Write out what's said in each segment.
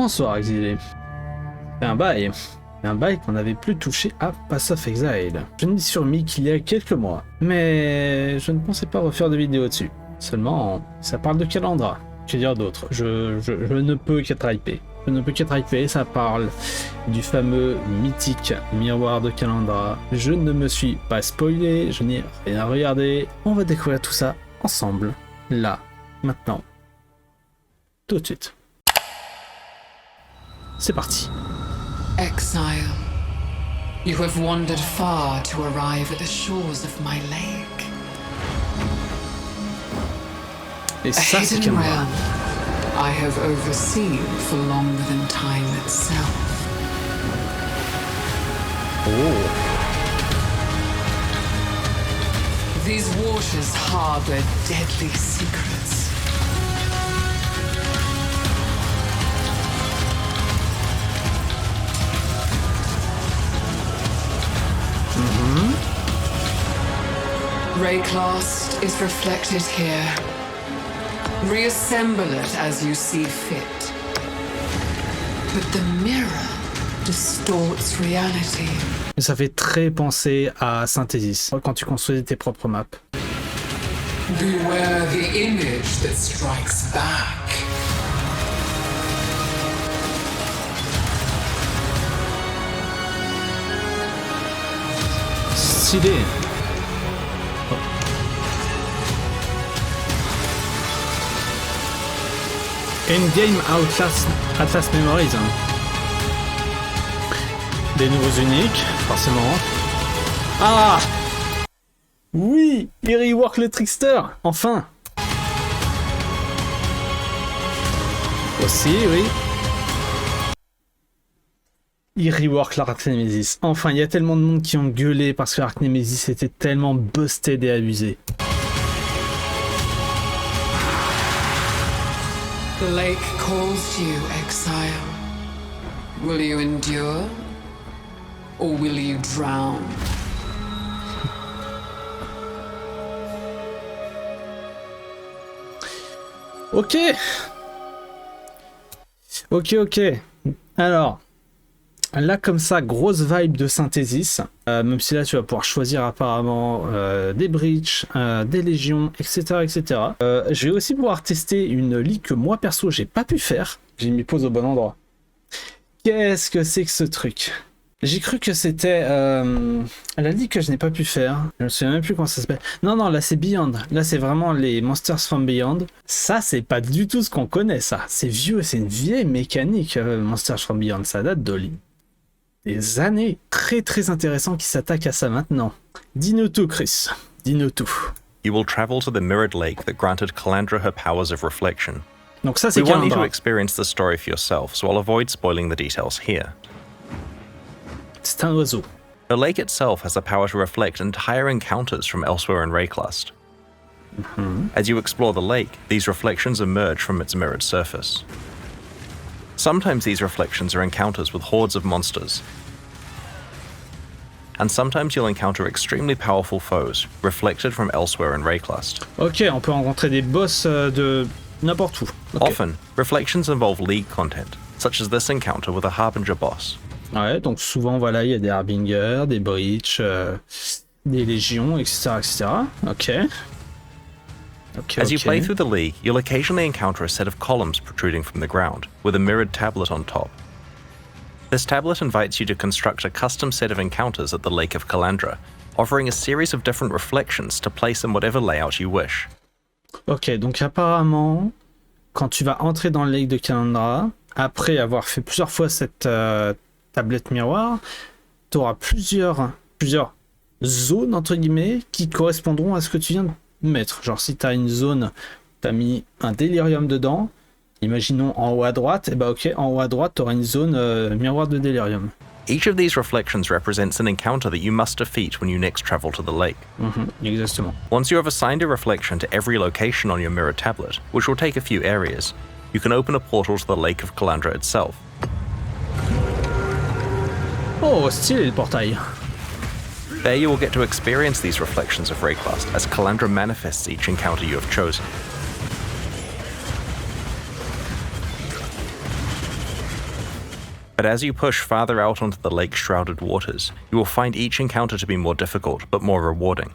Bonsoir, exilé. C'est un bail. Un bail qu'on n'avait plus touché à Path of Exile. Je m'y suis remis qu'il y a quelques mois, mais je ne pensais pas refaire de vidéo dessus. Seulement, ça parle de Kalandra. Que dire d'autre? Je ne peux qu'être hypé. Je ne peux qu'être hypé, ça parle du fameux mythique miroir de Kalandra. Je ne me suis pas spoilé, je n'ai rien regardé. On va découvrir tout ça ensemble, là, maintenant, tout de suite. C'est parti. Exile, you have wandered far to arrive at the shores of my lake. Et ça, c'est hidden Kalandra. realm I have overseen for longer than time itself. Oh. These waters harbor deadly secrets. Rayclast is reflected here. Reassemble it as you see fit. But the mirror distorts reality. Ça fait très penser à Synthesis, quand tu construisais tes propres maps. Beware the image that strikes back. Stylé. Endgame Outlast Memories. Hein. Des nouveaux uniques, forcément. Ah! Oui! Il rework le Trickster! Enfin! Aussi, oui. Il rework l'Arc Nemesis. Enfin, il y a tellement de monde qui ont gueulé parce que l'Arc Nemesis était tellement busted et abusé. The lake calls you, Exile. Will you endure? Or will you drown? Ok. Alors, là comme ça, grosse vibe de Synthesis. Même si là tu vas pouvoir choisir apparemment des breaches, des légions, etc. etc. Je vais aussi pouvoir tester une ligue que moi perso j'ai pas pu faire. J'ai mis pause au bon endroit. Qu'est-ce que c'est que ce truc? J'ai cru que c'était la ligue que je n'ai pas pu faire. Je me souviens même plus comment ça s'appelle. Non, là c'est Beyond. Là c'est vraiment les Monsters from Beyond. Ça c'est pas du tout ce qu'on connaît, ça. C'est vieux, c'est une vieille mécanique. Monsters from Beyond, ça date de des années. Très très intéressant qui s'attaque à ça maintenant. Dis-nous tout, Chris. Dis-nous tout. You will travel to the mirrored lake that granted Kalandra her powers of reflection. Donc ça c'est We want you to Kalandra. experience the story for yourself, so I'll avoid spoiling the details here. C'est un oiseau. The lake itself has the power to reflect entire encounters from elsewhere in Rayclast. As you explore the lake, these reflections emerge from its mirrored surface. Sometimes these reflections are encounters with hordes of monsters. And sometimes you'll encounter extremely powerful foes, reflected from elsewhere in Rayclast. Ok, on peut rencontrer des boss de n'importe où. Ok. Often, reflections involve League content, such as this encounter with a Harbinger boss. Ouais, donc souvent, voilà, il y a des Harbingers, des Breach, des Légions, etc., etc. Ok. As you play through the League, you'll occasionally encounter a set of columns protruding from the ground, with a mirrored tablet on top. This tablet invites you to construct a custom set of encounters at the Lake of Kalandra, offering a series of different reflections to place in whatever layout you wish. Ok, donc apparemment, quand tu vas entrer dans le lake de Kalandra, après avoir fait plusieurs fois cette tablette miroir, tu auras plusieurs zones, entre guillemets, qui correspondront à ce que tu viens de mettre. Genre, si tu as une zone, tu as mis un délirium dedans, imaginons en haut à droite, et bah ok, en haut à droite, tu auras une zone miroir de délirium. Each of these reflections represents an encounter that you must defeat when you next travel to the lake. Exactement. Once you have assigned a reflection to every location on your mirror tablet, which will take a few areas, you can open a portal to the Lake of Kalandra itself. Oh, stylé le portail. There you will get to experience these reflections of Rayclast as Kalandra manifests each encounter you have chosen. But as you push farther out onto the lake-shrouded waters, you will find each encounter to be more difficult, but more rewarding.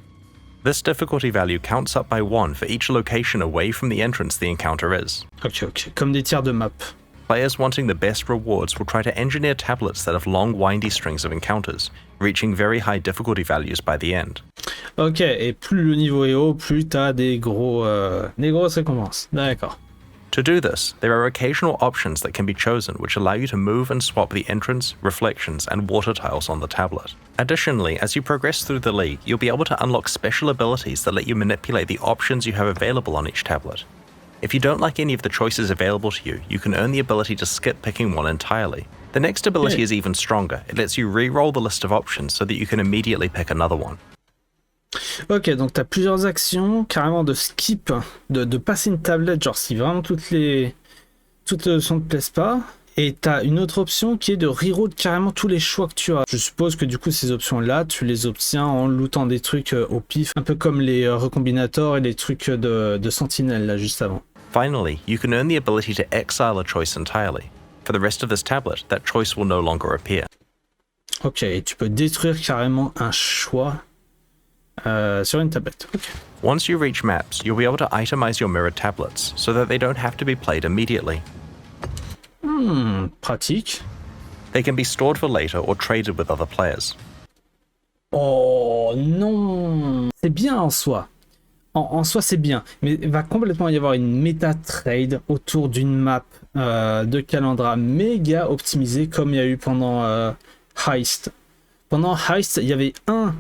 This difficulty value counts up by 1 for each location away from the entrance the encounter is. Ok. Comme des tiers de map. Players wanting the best rewards will try to engineer tablets that have long, windy strings of encounters, reaching very high difficulty values by the end. Ok, et plus le niveau est haut, plus t'as des grosses récompenses. D'accord. To do this, there are occasional options that can be chosen which allow you to move and swap the entrance, reflections, and water tiles on the tablet. Additionally, as you progress through the league, you'll be able to unlock special abilities that let you manipulate the options you have available on each tablet. If you don't like any of the choices available to you, you can earn the ability to skip picking one entirely. The next ability is even stronger. It lets you re-roll the list of options so that you can immediately pick another one. Ok, donc t'as plusieurs actions, carrément de skip, de passer une tablette, genre si vraiment toutes les options ne te plaisent pas. Et t'as une autre option qui est de reroll carrément tous les choix que tu as. Je suppose que du coup ces options-là, tu les obtiens en lootant des trucs au pif, un peu comme les recombinators et les trucs de sentinelle là juste avant. Finally, you can earn the ability to exile a choice entirely. For the rest of this tablet, that choice will no longer appear. Ok, et tu peux détruire carrément un choix sur une tablette. Okay. Once you reach maps, you'll be able to itemize your mirrored tablets so that they don't have to be played immediately. Pratique. They can be stored for later or traded with other players. Oh non, c'est bien en soi. En soi, c'est bien, mais il va complètement y avoir une méta trade autour d'une map de Kalandra méga optimisée comme il y a eu pendant Heist. Pendant Heist, il y avait un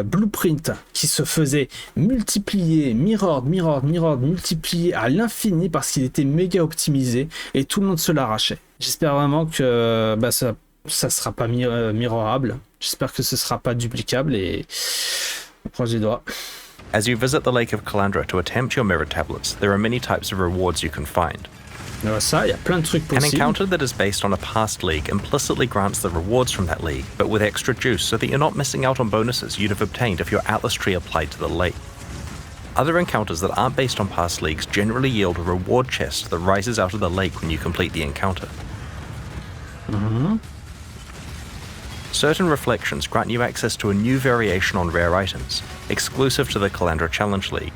blueprint qui se faisait multiplier, mirrored, multiplier à l'infini parce qu'il était méga optimisé et tout le monde se l'arrachait. J'espère vraiment que ça sera pas mirrorable. J'espère que ce sera pas duplicable et on croise les doigts. As you visit the Lake of Kalandra to attempt your mirrored tablets, there are many types of rewards you can find. Alors ça, il y a plein de trucs An possibles. encounter that is based on a past league implicitly grants the rewards from that league, but with extra juice so that you're not missing out on bonuses you'd have obtained if your Atlas tree applied to the lake. Other encounters that aren't based on past leagues generally yield a reward chest that rises out of the lake when you complete the encounter. Certain reflections grant you access to a new variation on rare items, exclusive to the Kalandra Challenge League.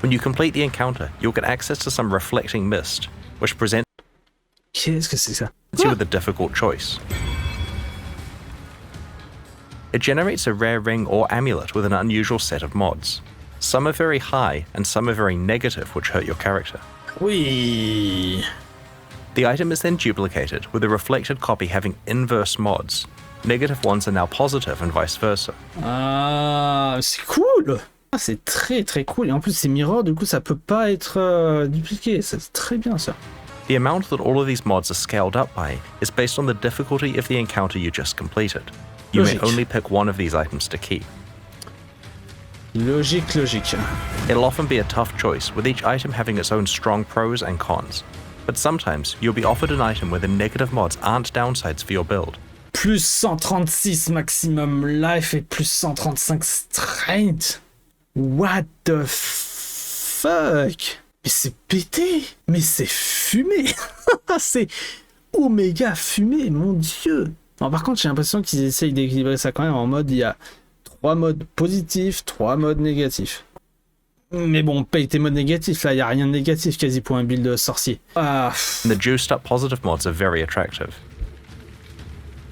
When you complete the encounter, you'll get access to some reflecting mist, which presents Qu'est-ce que c'est ça? you with a difficult choice. It generates a rare ring or amulet with an unusual set of mods. Some are very high, and some are very negative, which hurt your character. Oui. The item is then duplicated, with a reflected copy having inverse mods. Negative ones are now positive and vice versa. Ah, c'est cool. Ah, c'est très très cool. Et en plus, c'est mirror, du coup, ça peut pas être dupliqué. C'est très bien ça. The amount that all of these mods are scaled up by is based on the difficulty of the encounter you just completed. You may only pick one of these items to keep. Logique. It'll often be a tough choice, with each item having its own strong pros and cons. But sometimes, you'll be offered an item where the negative mods aren't downsides for your build. Plus 136 maximum life et plus 135 strength. What the fuck? Mais c'est pété. Mais c'est fumé. C'est oméga fumé, mon dieu. Non, par contre, j'ai l'impression qu'ils essayent d'équilibrer ça quand même en mode, il y a 3 modes positifs, 3 modes négatifs. Mais bon, paye tes modes négatifs, là, il n'y a rien de négatif quasi pour un build sorcier. Ah. The juiced up positive mods are very attractive.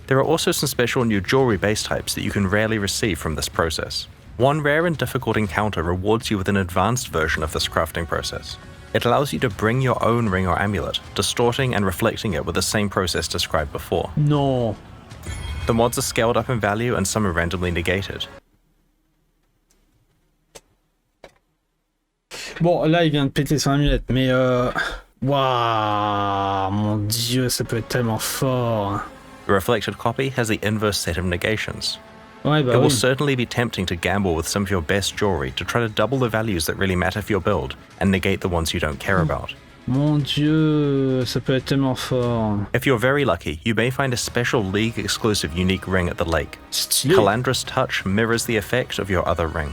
There are also some special new jewelry base types that you can rarely receive from this process. One rare and difficult encounter rewards you with an advanced version of this crafting process. It allows you to bring your own ring or amulet, distorting and reflecting it with the same process described before. Non. The mods are scaled up in value and some are randomly negated. Bon, là, il vient de péter son amulette, mais waouh, mon dieu, ça peut être tellement fort. The reflected copy has the inverse set of negations. Ouais, bah It will oui. certainly be tempting to gamble with some of your best jewelry to try to double the values that really matter for your build and negate the ones you don't care about. Mon dieu, ça peut être tellement fort. If you're very lucky, you may find a special League-exclusive unique ring at the lake. Stylé. Kalandra's touch mirrors the effect of your other ring.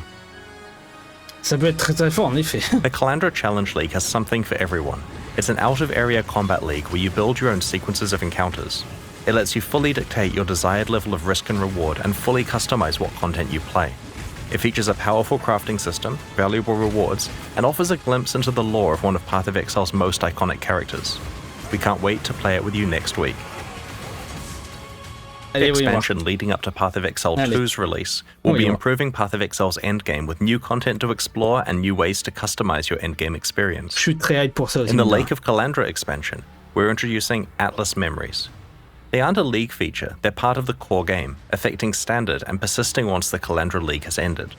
Ça peut être très très fort, en effet. The Kalandra Challenge League has something for everyone. It's an out-of-area combat league where you build your own sequences of encounters. It lets you fully dictate your desired level of risk and reward and fully customize what content you play. It features a powerful crafting system, valuable rewards, and offers a glimpse into the lore of one of Path of Exile's most iconic characters. We can't wait to play it with you next week. The expansion leading up to Path of Exile 2's release will be improving Path of Exile's endgame with new content to explore and new ways to customize your endgame experience. Je suis très hype pour ça aussi. In the Lake of Kalandra expansion, we're introducing Atlas Memories. They aren't a League feature, they're part of the core game, affecting standard and persisting once the Kalandra League has ended.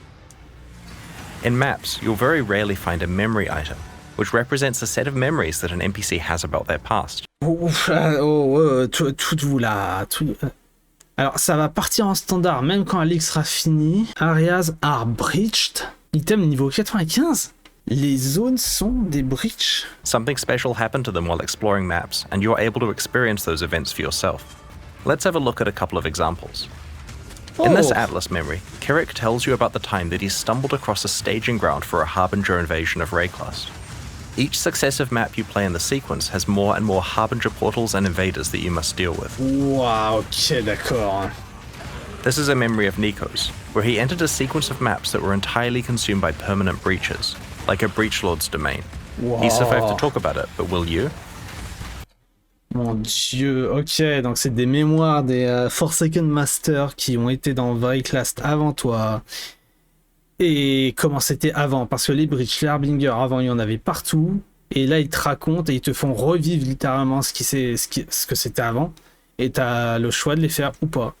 In maps, you'll very rarely find a memory item, which represents a set of memories that an NPC has about their past. Tout là. Alors, ça va partir en standard, même quand la ligue sera finie. Areas are breached. Item niveau 95. Les zones sont des breaches. Something special happened to them while exploring maps, and you're able to experience those events for yourself. Let's have a look at a couple of examples. In this Atlas memory, Kirik tells you about the time that he stumbled across a staging ground for a Harbinger invasion of Rayclust. Each successive map you play in the sequence has more and more Harbinger portals and invaders that you must deal with. Wow, ok, d'accord. This is a memory of Nico's, where he entered a sequence of maps that were entirely consumed by permanent breaches, like a Breachlord's domain. Wow. He survived to talk about it, but will you? Mon dieu, ok, donc c'est des mémoires des Forsaken Masters qui ont été dans Rayclust avant toi. Et comment c'était avant, parce que les breaches, les Harbinger, avant il y en avait partout, et là ils te racontent et ils te font revivre littéralement ce que c'était avant, et t'as le choix de les faire ou pas.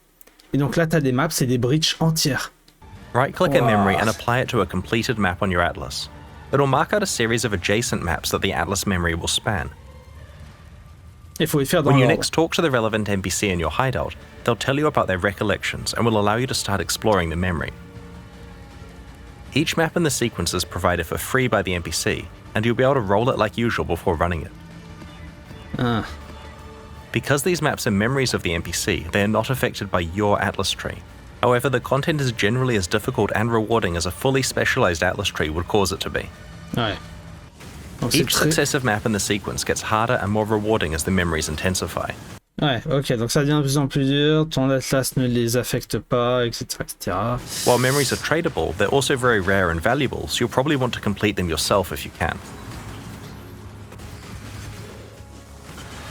Et donc là t'as des maps, c'est des breaches entières. Right-click a memory and apply it to a completed map on your atlas. It'll mark out a series of adjacent maps that the atlas memory will span. Il faut les faire dans When you l'ordre. next talk to the relevant NPC in your hideout, they'll tell you about their recollections and will allow you to start exploring the memory. Each map in the sequence is provided for free by the NPC, and you'll be able to roll it like usual before running it. Because these maps are memories of the NPC, they are not affected by your atlas tree. However, the content is generally as difficult and rewarding as a fully specialized atlas tree would cause it to be. Ouais. Donc, Each successive map in the sequence gets harder and more rewarding as the memories intensify. Ouais, ok, donc ça devient de plus en plus dur, ton atlas ne les affecte pas, etc., etc. While memories are tradable, they're also very rare and valuable, so you'll probably want to complete them yourself if you can.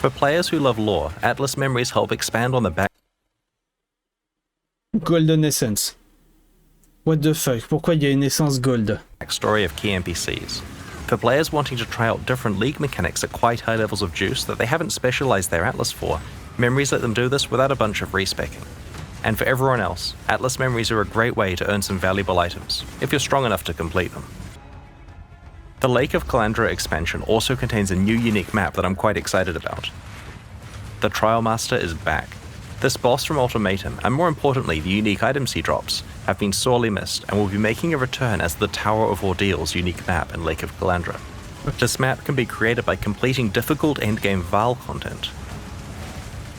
For players who love lore, Atlas memories help expand on the Golden Essence. What the fuck? Pourquoi il y a une essence gold? backstory of key NPCs. For players wanting to try out different League mechanics at quite high levels of juice that they haven't specialized their Atlas for, memories let them do this without a bunch of respecking. And for everyone else, Atlas memories are a great way to earn some valuable items, if you're strong enough to complete them. The Lake of Kalandra expansion also contains a new unique map that I'm quite excited about. The Trial Master is back. This boss from Ultimatum, and more importantly the unique items he drops, have been sorely missed and will be making a return as the Tower of Ordeal's unique map in Lake of Kalandra. This map can be created by completing difficult endgame Val content.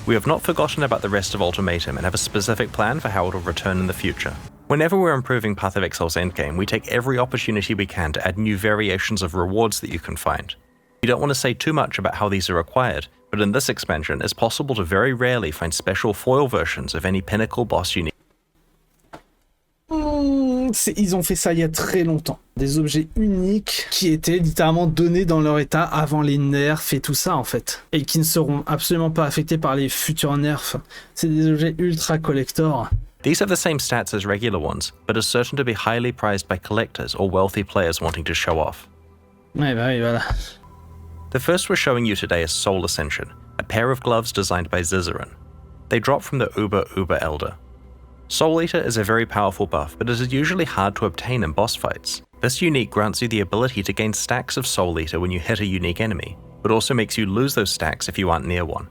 We have not forgotten about the rest of Ultimatum and have a specific plan for how it will return in the future. Whenever we're improving Path of Exile's endgame, we take every opportunity we can to add new variations of rewards that you can find. You don't want to say too much about how these are acquired, but in this expansion, it's possible to very rarely find special foil versions of any pinnacle boss unique. Ils ont fait ça il y a très longtemps. Des objets uniques qui étaient littéralement donnés dans leur état avant les nerfs et tout ça en fait. Et qui ne seront absolument pas affectés par les futurs nerfs. C'est des objets ultra collector. These have the same stats as regular ones, but are certain to be highly prized by collectors or wealthy players wanting to show off. Ouais, bah oui, voilà. The first we're showing you today is Soul Ascension, a pair of gloves designed by Zizaran. They drop from the Uber Elder. Soul Eater is a very powerful buff, but it is usually hard to obtain in boss fights. This unique grants you the ability to gain stacks of Soul Eater when you hit a unique enemy, but also makes you lose those stacks if you aren't near one.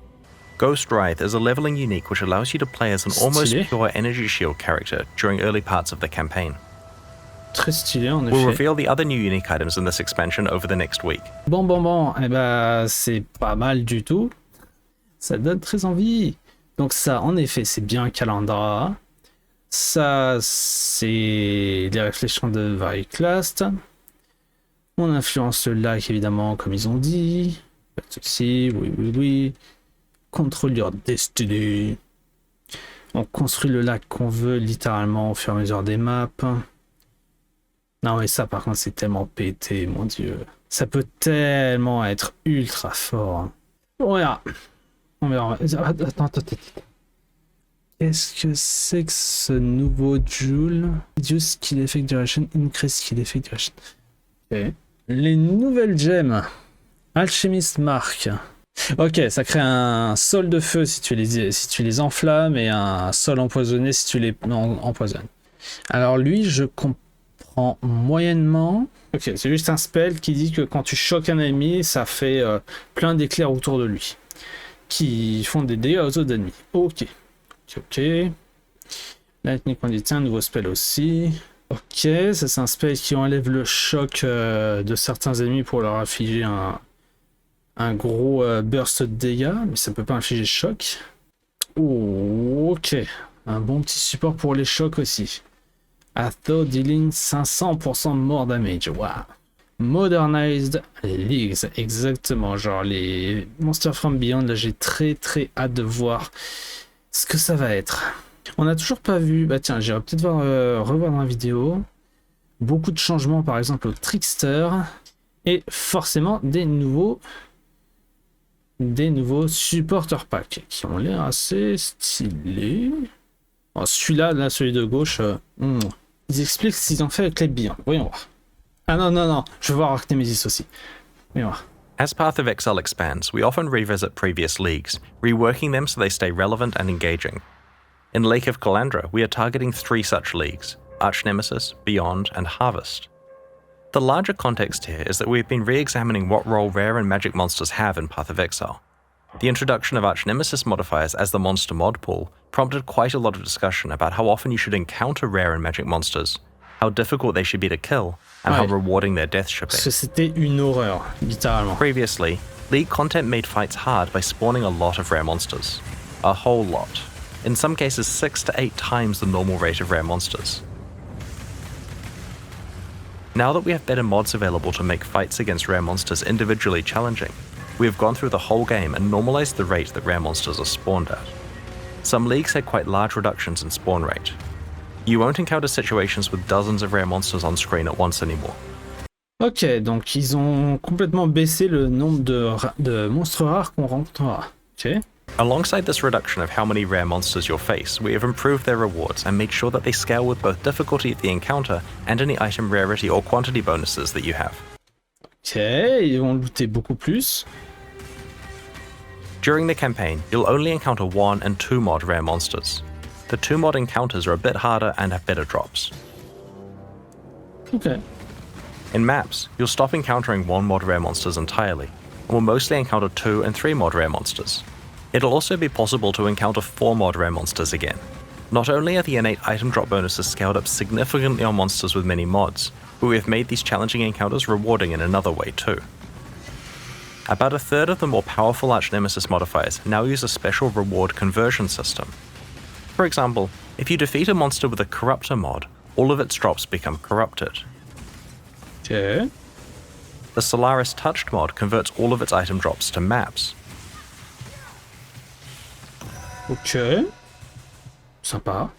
Ghost Wraith is a leveling unique which allows you to play as an almost pure energy shield character during early parts of the campaign. Très stylé en effet. We'll reveal the other new unique items in this expansion over the next week. Bon, eh ben c'est pas mal du tout. Ça donne très envie. Donc ça, en effet, c'est bien Kalandra. Ça, c'est les réflexions de Rayclust. On influence le lac, évidemment, comme ils ont dit. Pas de soucis, oui. Control your destiny. On construit le lac qu'on veut littéralement au fur et à mesure des maps. Non mais ça par contre c'est tellement pété, mon dieu. Ça peut tellement être ultra fort. On verra. Attends. Qu'est-ce que c'est que ce nouveau Joule? Reduce skill effect duration, increase skill effect duration. Ok. Les nouvelles gemmes. Alchimiste marque. Ok, ça crée un sol de feu si tu les enflammes et un sol empoisonné si tu les empoisonnes. Alors lui, je comprends moyennement. Ok, c'est juste un spell qui dit que quand tu choques un ennemi, ça fait plein d'éclairs autour de lui qui font des dégâts aux autres ennemis. Ok. Lightning Condition, un nouveau spell aussi. Ok, ça c'est un spell qui enlève le choc de certains ennemis pour leur infliger un gros burst de dégâts, mais ça peut pas infliger choc. Oh, ok, un bon petit support pour les chocs aussi. Auto dealing 500% more damage. Wow. Modernized Ligue, exactement, genre les Monsters from Beyond. Là j'ai très hâte de voir ce que ça va être. On n'a toujours pas vu, bah tiens, j'irai peut-être revoir dans la vidéo. Beaucoup de changements par exemple au Trickster et forcément des nouveaux supporter packs qui ont l'air assez stylés. Oh, celui-là, celui de gauche, ils expliquent ce qu'ils ont fait avec les Beyond. Voyons voir. Ah non, je veux voir Artemesis aussi. Voyons voir. As Path of Exile expands, we often revisit previous leagues, reworking them so they stay relevant and engaging. In Lake of Kalandra, we are targeting 3 such leagues: Archnemesis, Beyond, and Harvest. The larger context here is that we've been re-examining what role rare and magic monsters have in Path of Exile. The introduction of Archnemesis modifiers as the monster mod pool prompted quite a lot of discussion about how often you should encounter rare and magic monsters, how difficult they should be to kill, and how rewarding their death should be. C'était une horreur, littéralement. Previously, League content made fights hard by spawning a lot of rare monsters. A whole lot. In some cases 6 to 8 times the normal rate of rare monsters. Now that we have better mods available to make fights against rare monsters individually challenging, we have gone through the whole game and normalized the rate that rare monsters are spawned at. Some leagues had quite large reductions in spawn rate. You won't encounter situations with dozens of rare monsters on screen at once anymore. Ok, donc ils ont complètement baissé le nombre de monstres rares qu'on rencontrera. Ok. Alongside this reduction of how many rare monsters you'll face, we have improved their rewards and made sure that they scale with both difficulty of the encounter and any item rarity or quantity bonuses that you have. Ok, ils vont looter beaucoup plus. During the campaign, you'll only encounter 1 and 2 mod rare monsters. The 2 mod encounters are a bit harder and have better drops. Okay. In maps, you'll stop encountering 1 mod rare monsters entirely, and will mostly encounter 2 and 3 mod rare monsters. It'll also be possible to encounter 4 mod rare monsters again. Not only are the innate item drop bonuses scaled up significantly on monsters with many mods, but we have made these challenging encounters rewarding in another way too. About a third of the more powerful Archnemesis modifiers now use a special reward conversion system. For example, if you defeat a monster with a Corruptor mod, all of its drops become corrupted. Okay. The Solaris Touched mod converts all of its item drops to maps. Ok. Sympa.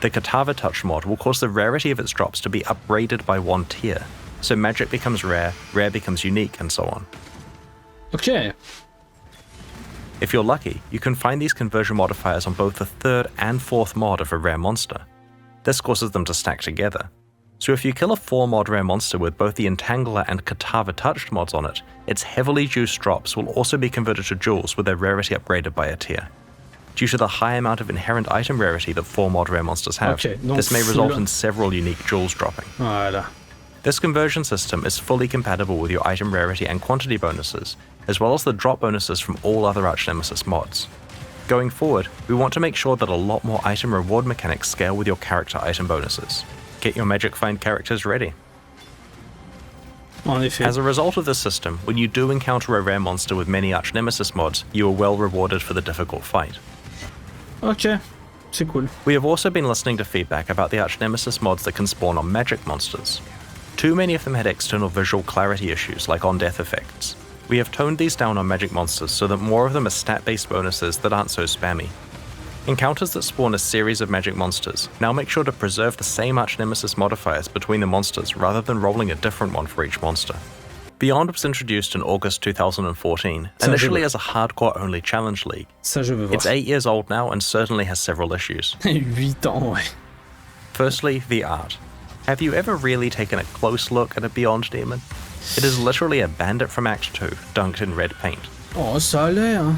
The Katava Touch mod will cause the rarity of its drops to be upgraded by 1 tier, so magic becomes rare, rare becomes unique, and so on. Ok. If you're lucky, you can find these conversion modifiers on both the 3rd and 4th mod of a rare monster. This causes them to stack together. So if you kill a 4 mod rare monster with both the Entangler and Katava Touched mods on it, its heavily juiced drops will also be converted to jewels with their rarity upgraded by a tier. Due to the high amount of inherent item rarity that 4 mod rare monsters have, this may result in several unique jewels dropping. Voilà. This conversion system is fully compatible with your item rarity and quantity bonuses, as well as the drop bonuses from all other Archnemesis mods. Going forward, we want to make sure that a lot more item reward mechanics scale with your character item bonuses. Get your Magic Find characters ready. En effet. As a result of this system, when you do encounter a rare monster with many Archnemesis mods, you are well rewarded for the difficult fight. Ok, c'est cool. We have also been listening to feedback about the Archnemesis mods that can spawn on magic monsters. Too many of them had external visual clarity issues like on-death effects. We have toned these down on magic monsters so that more of them are stat-based bonuses that aren't so spammy. Encounters that spawn a series of magic monsters now make sure to preserve the same arch-nemesis modifiers between the monsters rather than rolling a different one for each monster. Beyond was introduced in August 2014, initially as a hardcore-only challenge league. Ça, je veux voir. It's 8 years old now and certainly has several issues. 8 ans, ouais. Firstly, the art. Have you ever really taken a close look at a Beyond demon? It is literally a bandit from Act 2, dunked in red paint. Oh, ça a l'air.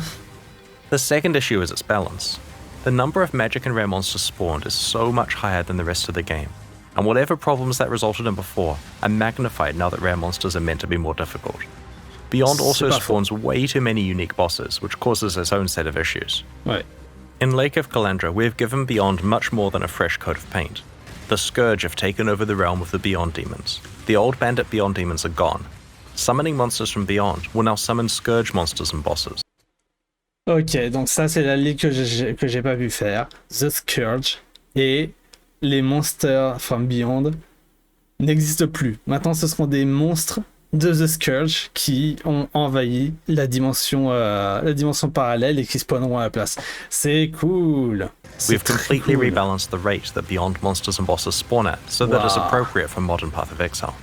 The second issue is its balance. The number of magic and rare monsters spawned is so much higher than the rest of the game, and whatever problems that resulted in before are magnified now that rare monsters are meant to be more difficult. Beyond also spawns way too many unique bosses, which causes its own set of issues. Ouais. In Lake of Kalandra, we have given Beyond much more than a fresh coat of paint. The Scourge have taken over the realm of the Beyond demons. The old bandit Beyond demons are gone. Summoning monsters from Beyond will now summon Scourge monsters and bosses. Ok, donc ça c'est la ligue que j'ai pas pu faire. The Scourge et les monsters from Beyond n'existent plus. Maintenant ce seront des monstres de The Scourge qui ont envahi la dimension parallèle et qui spawneront à la place. C'est cool. We've completely rebalanced the rate that Beyond monsters and bosses spawn at so that it's appropriate for modern Path of Exile.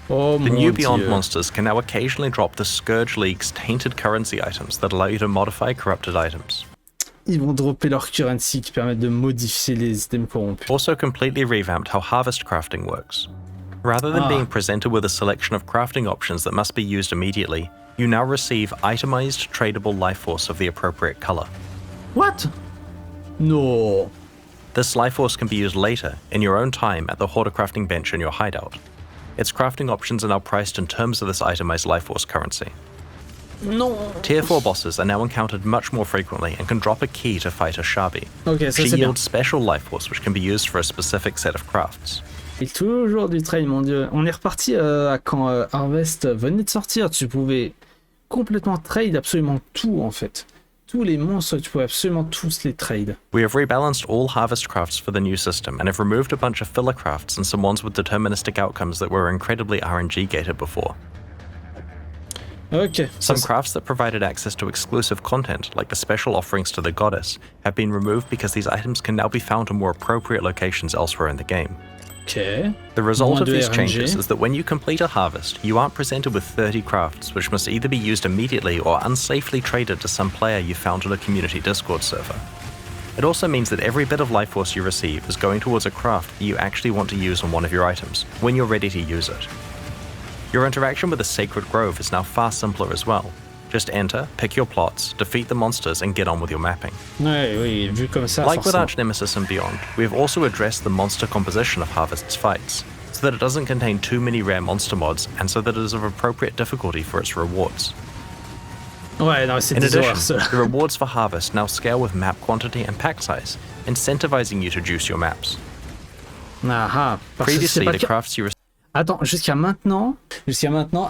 Oh, the new Beyond monsters can now occasionally drop the Scourge League's tainted currency items that allow you to modify corrupted items. Ils vont dropper leur currency qui permettent de modifier les items corrompus. Also completely revamped how harvest crafting works. Rather than being presented with a selection of crafting options that must be used immediately, you now receive itemized tradable life force of the appropriate color. What? No. This life force can be used later, in your own time, at the hoarder crafting bench in your hideout. Its crafting options are now priced in terms of this itemized life force currency. No. Tier 4 bosses are now encountered much more frequently and can drop a key to fight a Shabi. Okay, ça she c'est bien. yields special life force which can be used for a specific set of crafts. Et toujours du trade, mon dieu. On est reparti à quand Harvest venait de sortir. Tu pouvais complètement trade absolument tout en fait. Tous les monstres, tu pouvais absolument tous les trade. We have rebalanced all harvest crafts for the new system and have removed a bunch of filler crafts and some ones with deterministic outcomes that were incredibly RNG gated before. Ok. Some crafts that provided access to exclusive content, like the special offerings to the goddess, have been removed because these items can now be found in more appropriate locations elsewhere in the game. Ok. The result Moins of de these RNG. changes is that when you complete a harvest, you aren't presented with 30 crafts, which must either be used immediately or unsafely traded to some player you found on a community Discord server. It also means that every bit of life force you receive is going towards a craft that you actually want to use on one of your items, when you're ready to use it. Your interaction with the Sacred Grove is now far simpler as well. Just enter, pick your plots, defeat the monsters, and get on with your mapping. Ouais, oui, vu comme ça, Like with forcément. Arch-Nemesis and beyond, we have also addressed the monster composition of Harvest's fights, so that it doesn't contain too many rare monster mods, and so that it is of appropriate difficulty for its rewards. Ouais, non, c'est In des addition, horreurs, ceux-là. the rewards for Harvest now scale with map quantity and pack size, incentivizing you to juice your maps. Ah, parce que c'est Previously, pas the le cas. crafts you Attends, jusqu'à maintenant,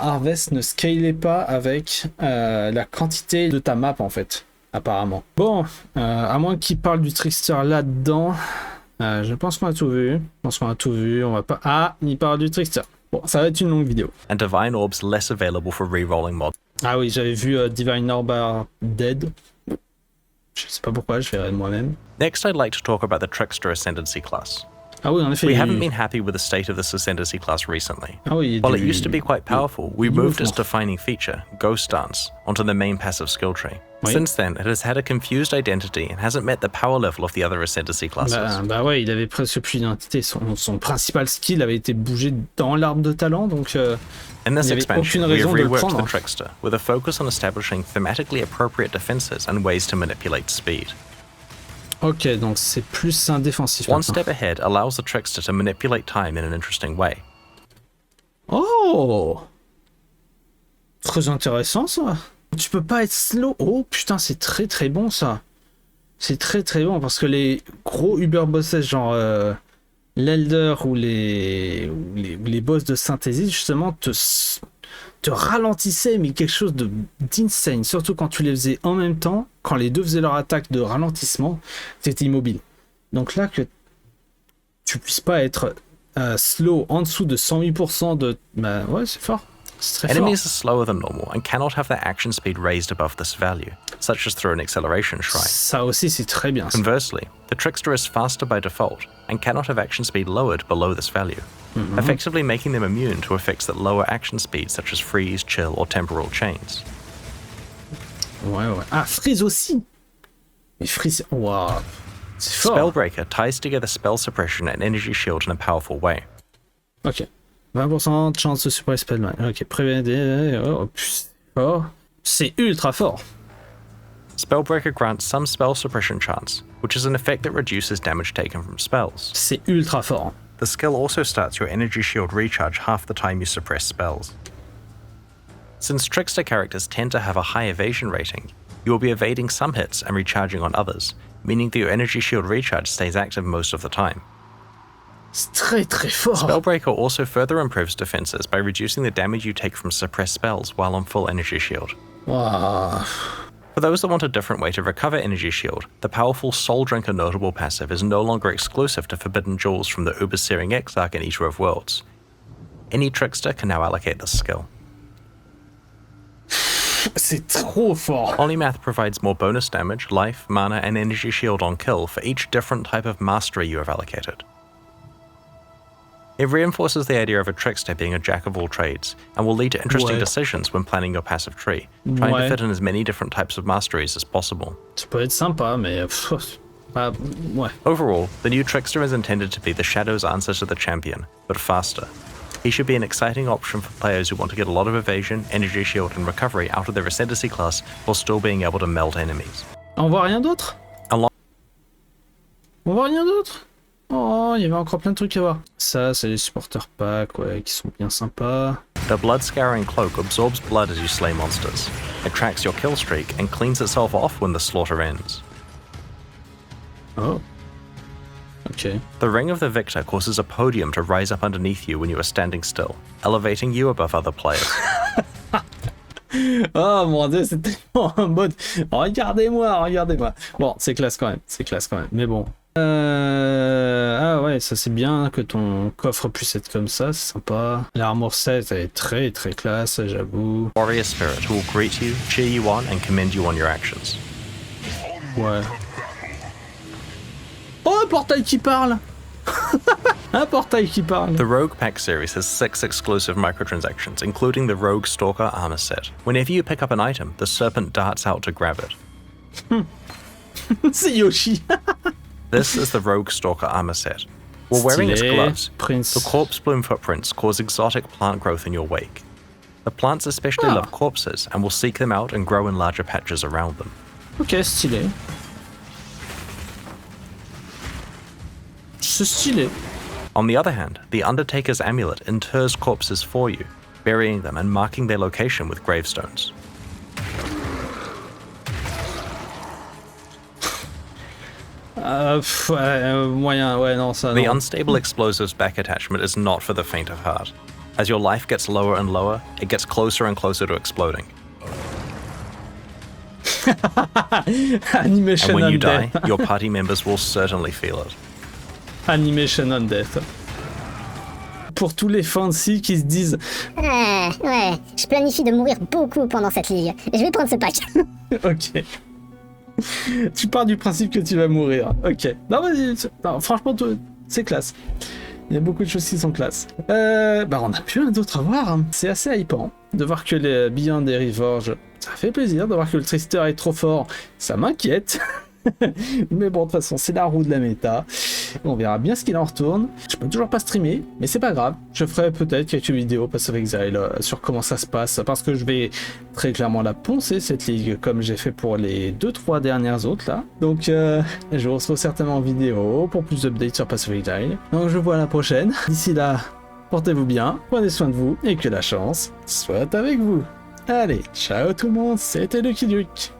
Harvest ne scalait pas avec la quantité de ta map en fait, apparemment. Bon, à moins qu'il parle du trickster là-dedans, je pense qu'on a tout vu. On va pas. Ah, il parle du trickster. Bon, ça va être une longue vidéo. and Divine Orbs less available for re-rolling mods. Ah oui, j'avais vu Divine Orb are dead. Je sais pas pourquoi, je verrai de moi-même. Next, I'd like to talk about the Trickster Ascendancy class. Ah oui, en effet. We haven't been happy with the state of this Ascendancy class recently. Ah oui, While it used to be quite powerful, we moved its mouvement. defining feature, Ghost Dance, onto the main passive skill tree. Oui. Since then, it has had a confused identity and hasn't met the power level of the other Ascendancy classes. Bah ouais, il avait presque plus d'identité. Son principal skill avait été bougé dans l'arbre de talent, donc In this il n'y avait expansion, aucune we have raison de le reworked prendre. the Trickster, with a focus on establishing thematically appropriate defenses and ways to manipulate speed. Ok, donc c'est plus un défensif. One maintenant. step ahead allows the Trickster to manipulate time in an interesting way. Oh, très intéressant ça. Tu peux pas être slow. Oh putain, c'est très très bon ça. C'est très très bon parce que les gros Uber bosses genre l'Elder ou les boss de synthèse justement te ralentissaient, mais quelque chose d'insane. Surtout quand tu les faisais en même temps, quand les deux faisaient leur attaque de ralentissement, t'étais immobile. Donc là que tu puisses pas être slow en dessous de 108% de... Bah ouais, c'est fort. C'est très fort. Enemies are slower than normal and cannot have their action speed raised above this value, such as through an acceleration shrine. Ça aussi, c'est très bien. Ça. Conversely, the Trickster is faster by default and cannot have action speed lowered below this value, effectively making them immune to effects that lower action speed such as freeze, chill, or temporal chains. Ouais. Ah, freeze aussi. Mais freeze, waouh, c'est fort. Spellbreaker ties together spell suppression and energy shield in a powerful way. Ok. 20% de chance de suppresser spell. Ok, prévenez. Oh, c'est fort. C'est ultra fort. Spellbreaker grants some spell suppression chance, which is an effect that reduces damage taken from spells. C'est ultra fort. The skill also starts your energy shield recharge half the time you suppress spells. Since Trickster characters tend to have a high evasion rating, you will be evading some hits and recharging on others, meaning that your energy shield recharge stays active most of the time. C'est très très fort. Spellbreaker also further improves defenses by reducing the damage you take from suppressed spells while on full energy shield. Wow. For those that want a different way to recover energy shield, the powerful Soul Drinker notable passive is no longer exclusive to Forbidden Jewels from the Uber-Searing Exarch and Eater of Worlds. Any Trickster can now allocate this skill. C'est trop fort. Polymath provides more bonus damage, life, mana, and energy shield on kill for each different type of mastery you have allocated. It reinforces the idea of a Trickster being a jack of all trades, and will lead to interesting decisions when planning your passive tree, trying to fit in as many different types of masteries as possible. Ça peut être sympa, mais... ouais. Overall, the new Trickster is intended to be the Shadow's answer to the champion, but faster. He should be an exciting option for players who want to get a lot of evasion, energy shield, and recovery out of their Ascendancy class while still being able to melt enemies. On voit rien d'autre? On voit rien d'autre? Oh, il y avait encore plein de trucs à voir. Ça, c'est les supporters packs, ouais, qui sont bien sympas. The Blood Scouring Cloak absorbs blood as you slay monsters. It tracks your kill streak and cleans itself off when the slaughter ends. Oh. Okay. The Ring of the Victor causes a podium to rise up underneath you when you are standing still, elevating you above other players. Oh mon dieu, c'est tellement en mode regardez-moi. Bon, c'est classe quand même, mais bon. Ah ouais, ça c'est bien que ton coffre puisse être comme ça, c'est sympa. L'armor set est très très classe, j'avoue. Warrior Spirit will greet you, cheer you on, and commend you on your actions. Ouais. Oh, un portail qui parle. Un portail qui parle. The Rogue Pack series has 6 exclusive microtransactions, including the Rogue Stalker armor set. Whenever you pick up an item, the serpent darts out to grab it. C'est Yoshi. This is the Rogue Stalker armor set. While wearing its gloves, Prince. the corpse bloom footprints cause exotic plant growth in your wake. The plants especially love corpses and will seek them out and grow in larger patches around them. Ok, stylé. C'est stylé. On the other hand, the Undertaker's amulet inters corpses for you, burying them and marking their location with gravestones. Moyen, ouais, non, ça, The non. unstable explosives back attachment is not for the faint of heart. As your life gets lower and lower, it gets closer and closer to exploding. Animation And when you Undead. die, your party members will certainly feel it. Animation Undead. Pour tous les fancy qui se disent ouais, je planifie de mourir beaucoup pendant cette ligue. Je vais prendre ce pack. ok. Tu pars du principe que tu vas mourir. Ok. Non, vas-y. Non, franchement, c'est classe. Il y a beaucoup de choses qui sont classe. On a plus rien d'autre à voir. Hein. C'est assez hypant de voir que les Beyond et Reforge, ça fait plaisir. De voir que le Trickster est trop fort, ça m'inquiète. Mais bon, de toute façon, c'est la roue de la méta. On verra bien ce qu'il en retourne. Je peux toujours pas streamer, mais c'est pas grave. Je ferai peut-être quelques vidéos Path of Exile sur comment ça se passe, parce que je vais très clairement la poncer cette ligue, comme j'ai fait pour les 2-3 dernières autres là. Donc, je vous retrouve certainement en vidéo pour plus d'updates sur Path of Exile. Donc, je vous vois à la prochaine. D'ici là, portez-vous bien, prenez soin de vous, et que la chance soit avec vous. Allez, ciao tout le monde, c'était Lucky Luke.